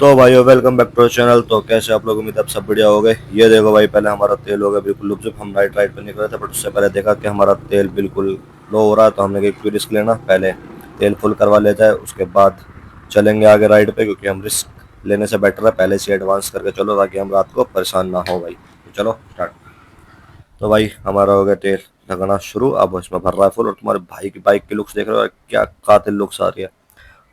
तो भाई welcome back to channel. तो कैसे आप लोग, उम्मीद है आप सब बढ़िया हो गए। ये देखो भाई, पहले हमारा तेल हो गया बिल्कुल लुपचुप। हम राइट राइट पे निकले थे, बट उससे पहले देखा कि हमारा तेल बिल्कुल लो हो रहा है, तो हमने कहा क्यों रिस्क लेना, पहले तेल फुल करवा ले जाए, उसके बाद चलेंगे आगे राइड पे, क्योंकि हम रिस्क लेने से बेटर है पहले से एडवांस करके चलो, ताकि हम रात को परेशान ना हो भाई। तो चलो स्टार्ट। तो भाई हमारा हो गया तेल लगना शुरू, अब इसमें भर रहा है फुल। और तुम्हारे भाई की बाइक की लुक्स देख रहे हो, क्या कातिल लुक्स आ रही है।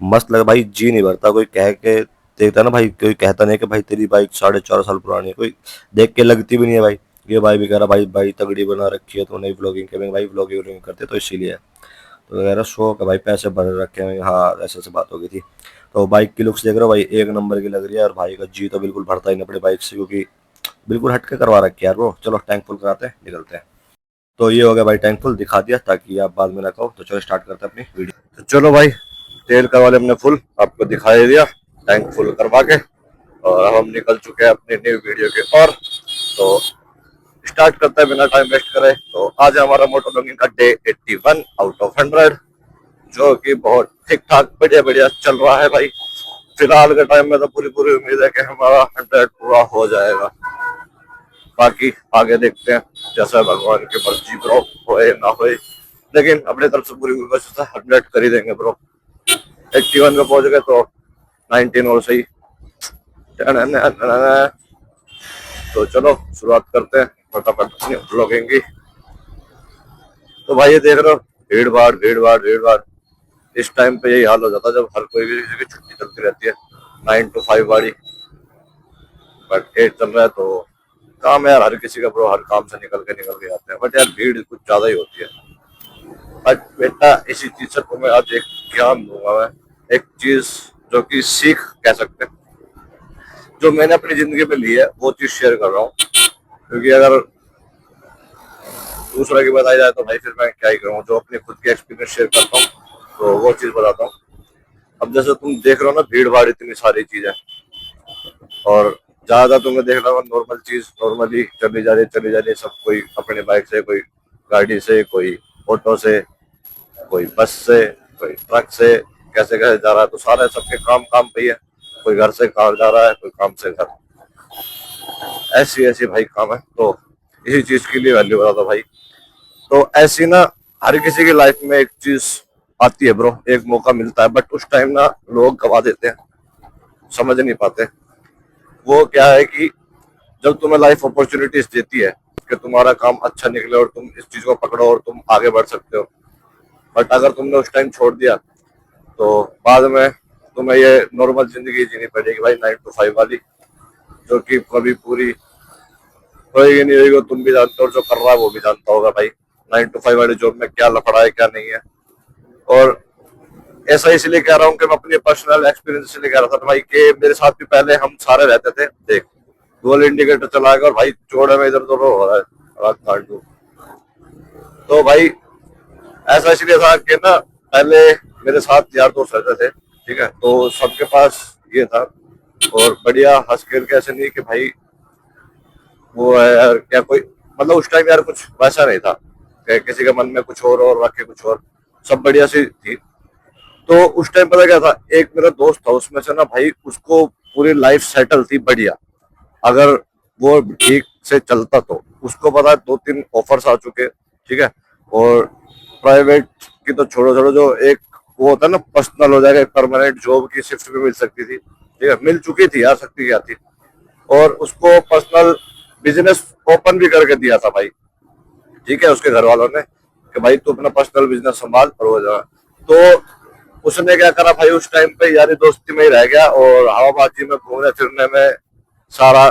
मस्त लगा भाई, जी नहीं भरता कोई कह के देखता ना भाई, कोई कहता नहीं कि भाई तेरी बाइक 4.5 साल पुरानी है, कोई देख के लगती भी नहीं है भाई। ये भाई भी कह रहा भाई भाई तगड़ी बना रखी है तो नहीं व्लॉगिंग के भाई, व्लॉगिंग करते तो इसीलिए। तो कह रहा शौक है भाई, पैसे भर रखे हैं। हाँ ऐसे ऐसे बात हो गई थी। तो बाइक की लुक्स देख रहे हो भाई, एक नंबर की लग रही है। और भाई का जी तो बिल्कुल भरता ही नहीं अपनी बाइक से, क्योंकि बिल्कुल हटके करवा रखी है यार वो। चलो टैंक फुल कराते हैं, निकलते हैं। तो ये हो गया भाई, टैंक फुल दिखा दिया ताकि आप बाद में ना कहो। तो चलो स्टार्ट करते हैं अपनी वीडियो। तो चलो भाई, तेल करवा लिया हमने फुल, आपको दिखाई दिया टैंक फुल करवा के। और अब हम निकल चुके हैं अपनी न्यू वीडियो के और। तो स्टार्ट करते हैं बिना टाइम वेस्ट करे। तो आज है हमारा मोटो ब्लॉगिंग का डे 81 आउट ऑफ 100, जो कि बहुत ठीक ठाक बढ़िया बढ़िया चल रहा है भाई। फिलहाल के टाइम में तो पूरी पूरी उम्मीद है कि हमारा 100 पूरा हो जाएगा। बाकी आगे देखते हैं, जैसा भगवान की मर्जी ब्रो, होए ना होए, लेकिन अपने तरफ से पूरी कोशिश से 100 कर ही देंगे ब्रो। 81 पे पहुंच गए तो 19 और सही। तो चलो शुरुआत करते हैं फटाफट अपनी ब्लॉगिंग की। तो भाई ये देख रहे हो, भीड़ भाड़ भीड़ भाड़ भीड़ भाड़। इस टाइम पे यही हाल हो जाता है जब हर कोई किसी की छुट्टी चलती रहती है, 9 to 5 वाली। बट 8 चल रहा है तो काम है यार हर किसी का ब्रो, हर काम से निकल के आते हैं। बट यार भीड़ कुछ ज्यादा ही होती है। बट बेटा इसी चीज से तुम्हें आज एक ज्ञान दूंगा मैं, एक चीज जो कि सीख कह सकते हैं, जो मैंने अपनी जिंदगी में ली है, वो चीज शेयर कर रहा हूँ। क्योंकि अगर दूसरा की बताई जाए तो भाई फिर मैं क्या ही करूँ, जो अपने खुद के एक्सपीरियंस शेयर करता हूँ तो वो चीज बताता हूँ। अब जैसे तुम देख रहे हो ना, भीड़ भाड़ इतनी सारी चीजें, और ज्यादा तुम्हें देख रहा होगा नॉर्मल चीज नॉर्मली चली जा रही है। सब कोई अपने बाइक से, कोई गाड़ी से, कोई ऑटो से, कोई बस से, कोई ट्रक से, कैसे कैसे जा रहा है। तो सारे सबके काम काम पे ही है। कोई घर से कार जा रहा है, कोई काम से घर, ऐसी ऐसी भाई काम है। तो इसी चीज के लिए वैल्यू बता दो भाई। तो ऐसी ना हर किसी की लाइफ में एक चीज आती है ब्रो, एक मौका मिलता है, बट उस टाइम ना लोग गवा देते हैं, समझ नहीं पाते। वो क्या है कि जब तुम्हें लाइफ अपॉर्चुनिटीज देती है कि तुम्हारा काम अच्छा निकले और तुम इस चीज को पकड़ो और तुम आगे बढ़ सकते हो, बट अगर तुमने उस टाइम छोड़ दिया तो बाद में तुम्हें ये नॉर्मल जिंदगी जीनी पड़ेगी भाई, 9 to 5 वाली, जो कि कभी पूरी होएगी नहीं होएगी। तुम भी जानते हो, जो कर रहा है वो भी जानता होगा भाई, 9 to 5 वाली जॉब में क्या लफड़ा है क्या नहीं है। और ऐसा इसलिए कह रहा हूँ कि मैं अपनी पर्सनल एक्सपीरियंस इसलिए कह रहा था भाई कि मेरे साथ भी पहले हम सारे रहते थे। देख, डुअल इंडिकेटर चला गया और भाई जोड़े में इधर उधर हो रहा है कांटू। तो भाई ऐसा इसलिए था कि ना, पहले मेरे साथ यार दोस्त रहते थे, ठीक है, तो सबके पास ये था। और बढ़िया हंस खेल के, ऐसे नहीं कि भाई वो है यार क्या कोई, मतलब उस टाइम यार कुछ वैसा नहीं था कि किसी के मन में कुछ और रखे कुछ और, सब बढ़िया सी थी। तो उस टाइम पता क्या था, एक मेरा दोस्त था उसमें से ना भाई, उसको पूरी लाइफ सेटल थी बढ़िया। अगर वो ठीक से चलता तो उसको पता है 2-3 ऑफर्स आ चुके, ठीक है। और प्राइवेट की तो छोड़ो छोड़ो, जो एक वो होता है ना पर्सनल हो जाएगा, परमानेंट जॉब की शिफ्ट भी मिल सकती थी, ठीक है, मिल चुकी थी यार, सकती क्या थी। और उसको पर्सनल बिजनेस ओपन भी करके दिया था भाई, ठीक है, उसके घर वालों ने कि भाई तू अपना पर्सनल बिजनेस संभाल और हो जा। तो उसने क्या करा भाई, उस टाइम पे यारी दोस्ती में ही रह गया और हवाबाजी में घूमने फिरने में सारा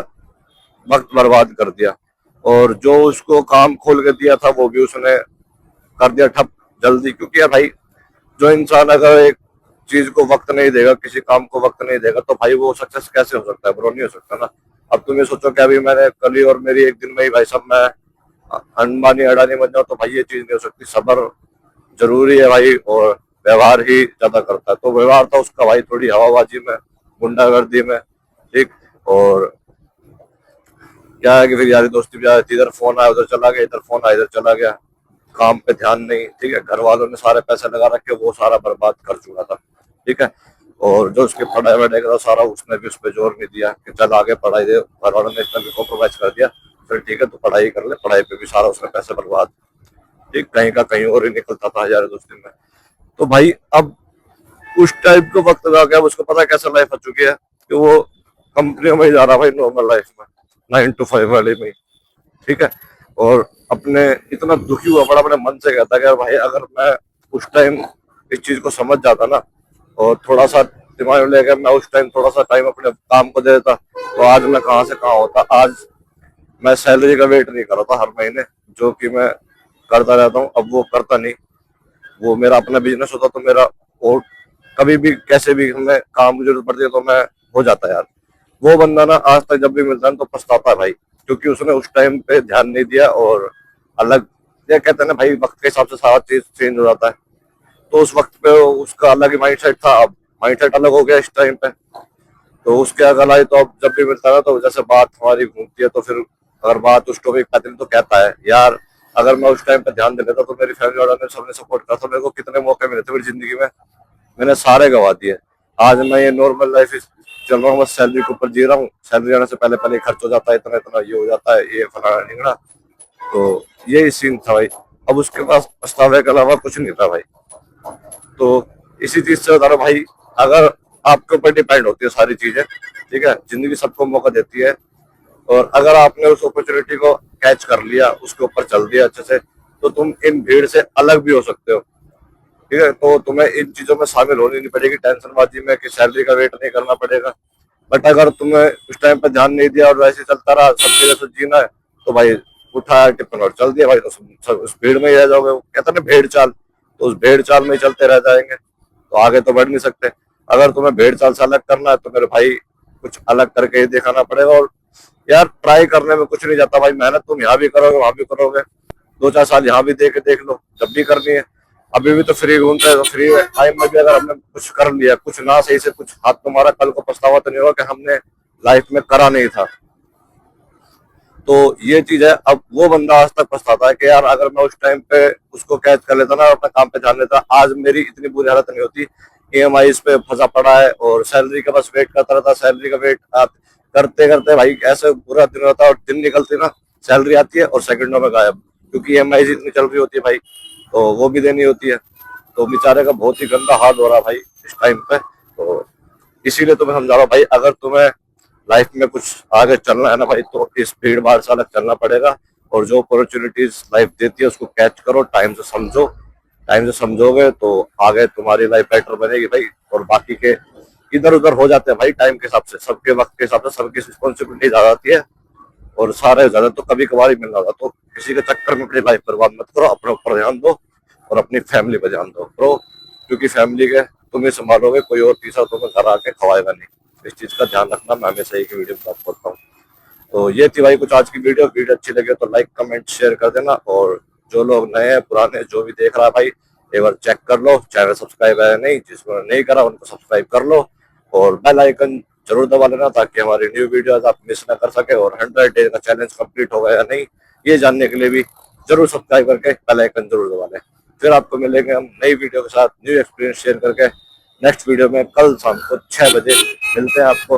वक्त बर्बाद कर दिया। और जो उसको काम खोल के दिया था वो भी उसने कर दिया ठप जल्दी। क्योंकि यार भाई, जो इंसान अगर एक चीज को वक्त नहीं देगा, किसी काम को वक्त नहीं देगा, तो भाई वो सक्सेस कैसे हो सकता है ब्रो, नहीं हो सकता ना। अब तुम ये सोचो कि अभी मैंने कल ही और मेरी एक दिन में ही भाई सब मैं अंबानी अडानी बन जाऊं, तो भाई ये चीज नहीं हो सकती। सब्र जरूरी है भाई, और व्यवहार ही ज्यादा करता है। तो व्यवहार था उसका भाई थोड़ी हवाबाजी में, गुंडागर्दी में, ठीक। और क्या है कि फिर यारी दोस्ती भी आ जाती, इधर फोन आया उधर चला गया, इधर फोन आया इधर चला गया, काम पे ध्यान नहीं, ठीक है। घर वालों ने सारे पैसे लगा रखे, वो सारा बर्बाद कर चुका था, ठीक है। और जो उसकी पढ़ाई वढ़ाई का सारा, उसने भी उस पर जोर नहीं दिया कि चल आगे पढ़ाई दे, घर वालों ने इतना भी कॉम्प्रोमाइज कर दिया, फिर ठीक है तो पढ़ाई कर ले, पढ़ाई पे भी सारा उसने पैसे बर्बाद, ठीक, कहीं का कहीं और ही निकलता था 1 2 दिन में। तो भाई अब उस टाइप को वक्त आ गया, उसको पता कैसा लाइफ आ चुकी है कि वो कंपनियों में ही जा रहा भाई, नॉर्मल लाइफ में 9 to 5 वाले में, ठीक है। और अपने इतना दुखी हुआ पड़ा, अपने मन से कहता कि यार भाई अगर मैं उस टाइम इस चीज को समझ जाता ना, और थोड़ा सा दिमाग में लेकर मैं उस टाइम थोड़ा सा टाइम अपने काम को दे देता, तो आज मैं कहाँ से कहाँ होता। आज मैं सैलरी का वेट नहीं कर रहा था हर महीने, जो कि मैं करता रहता हूँ, अब वो करता नहीं। वो मेरा अपना बिजनेस होता तो मेरा, और कभी भी कैसे भी हमें काम की जरूरत पड़ती है तो मैं हो जाता है यार। वो बंदा ना आज तक जब भी मिलता है तो पछताता है भाई, क्योंकि उसने उस टाइम पे ध्यान नहीं दिया। और अलग, ये कहते हैं ना भाई, वक्त के हिसाब से सारा चीज चेंज हो जाता है। तो उस वक्त पे उसका अलग ही माइंडसेट था, अब माइंडसेट अलग हो गया इस टाइम पे। तो उसके अगर आई तो अब जब भी मिलता है ना, तो जैसे बात हमारी घूमती है, तो फिर अगर बात उस टॉपिक पे आती है तो कहता है यार अगर मैं उस टाइम पे ध्यान दे लेता तो मेरी फैमिली वालों ने सबने सपोर्ट करा था, मेरे को कितने मौके मिले थे मेरी जिंदगी में, मैंने सारे गवा दिए। आज मैं ये नॉर्मल लाइफ चल रहा हूँ, बस सैलरी के ऊपर जी रहा हूँ, सैलरी आने से पहले पहले खर्च हो जाता है, इतना इतना ये हो जाता है, ये फलाना ढिंगड़ा। तो यही सीन था भाई। अब उसके पास पछतावे के अलावा कुछ नहीं था भाई। तो इसी चीज से बता रहा हूं भाई, अगर आपके ऊपर डिपेंड होती है सारी चीजें, ठीक है, जिंदगी सबको मौका देती है, और अगर आपने उस अपॉर्चुनिटी को कैच कर लिया, उसके ऊपर चल दिया अच्छे से, तो तुम इन भीड़ से अलग भी हो सकते हो, ठीक है। तो तुम्हें इन चीजों में शामिल होनी नहीं पड़ेगी, टेंशनबाजी में कि सैलरी का वेट नहीं करना पड़ेगा। बट अगर तुम्हें उस टाइम पे ध्यान नहीं दिया और वैसे चलता रहा, सबके जैसे जीना है, तो भाई उठाया टिफिन और चल दिया भाई, तो उस भीड़ में ही रह जाओगे। वो कहते हैं ना भेड़ चाल, तो उस भेड़ चाल में ही चलते रह जाएंगे, तो आगे तो बढ़ नहीं सकते। अगर तुम्हें भेड़ चाल से अलग करना है तो मेरे भाई कुछ अलग करके ही दिखाना पड़ेगा। और यार ट्राई करने में कुछ नहीं जाता भाई, मेहनत तुम यहाँ भी करोगे वहां भी करोगे, 2 4 साल यहाँ भी दे के देख लो जब भी करनी है। अभी भी तो फ्री घूमते हैं, तो फ्री टाइम में भी अगर हमने कुछ कर लिया, कुछ ना सही से कुछ हाथ तुम्हारा, कल को पछतावा तो नहीं होगा कि हमने लाइफ में करा नहीं था। तो ये चीज है। अब वो बंदा आज तक पछताता है कि यार अगर मैं उस टाइम पे उसको कैद कर लेता ना, अपने काम पे ध्यान लेता, आज मेरी इतनी बुरी हालत नहीं होती। ईएमआई पे फंसा पड़ा है और सैलरी का बस वेट करता रहता, सैलरी का वेट करते करते भाई ऐसे पूरा दिन रहता है, और दिन निकलती ना, सैलरी आती है और सेकंडों में गायब, क्योंकि ईएमआई इतनी चल रही होती है भाई, तो वो भी देनी होती है। तो बेचारे का बहुत ही गंदा हाल हो रहा है भाई इस टाइम पे। तो इसीलिए तुम्हें समझा रहा हूँ भाई, अगर तुम्हें लाइफ में कुछ आगे चलना है ना भाई, तो इस भीड़ भाड़ से अलग चलना पड़ेगा। और जो अपॉर्चुनिटीज लाइफ देती है उसको कैच करो, टाइम से समझो। टाइम से समझोगे तो आगे तुम्हारी लाइफ बेटर बनेगी भाई। और बाकी के इधर उधर हो जाते हैं भाई टाइम के हिसाब से, सबके वक्त के हिसाब से सबकी रिस्पॉन्सिबिलिटी आ जाती है, और सारे ज्यादा तो कभी कभार ही मिलना होगा। तो किसी के चक्कर में अपनी लाइफ बर्बाद मत करो, अपने ऊपर ध्यान दो और अपनी फैमिली पर ध्यान दो ब्रो, क्योंकि फैमिली के तुम ही संभालोगे, कोई और तीसरा तुम्हें घर आके खवाएगा नहीं। इस चीज का ध्यान रखना, मैं हमेशा एक वीडियो में बात करता हूँ। तो ये थी भाई कुछ आज की वीडियो। वीडियो अच्छी लगे तो लाइक कमेंट शेयर कर देना, और जो लोग नए हैं पुराने जो भी देख रहा है भाई, एक बार चेक कर लो चैनल सब्सक्राइब है नहीं, जिसको नहीं करा उनको सब्सक्राइब कर लो, और बेल आइकन जरूर दबा लेना, ताकि हमारी न्यू वीडियोस आप मिस ना कर सके। और 100 डेज का चैलेंज कंप्लीट होगा या नहीं, ये जानने के लिए भी जरूर सब्सक्राइब करके बेल आइकन जरूर दबा लें। फिर आपको मिलेंगे हम नई वीडियो के साथ, न्यू एक्सपीरियंस शेयर करके नेक्स्ट वीडियो में। कल शाम को 6 बजे मिलते हैं आपको।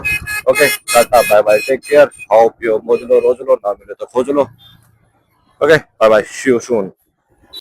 Okay, tata bye bye, take care, खाओ पियो मौज लो रोज लो, ना मिले तो खोज लो। Okay bye bye, see you soon.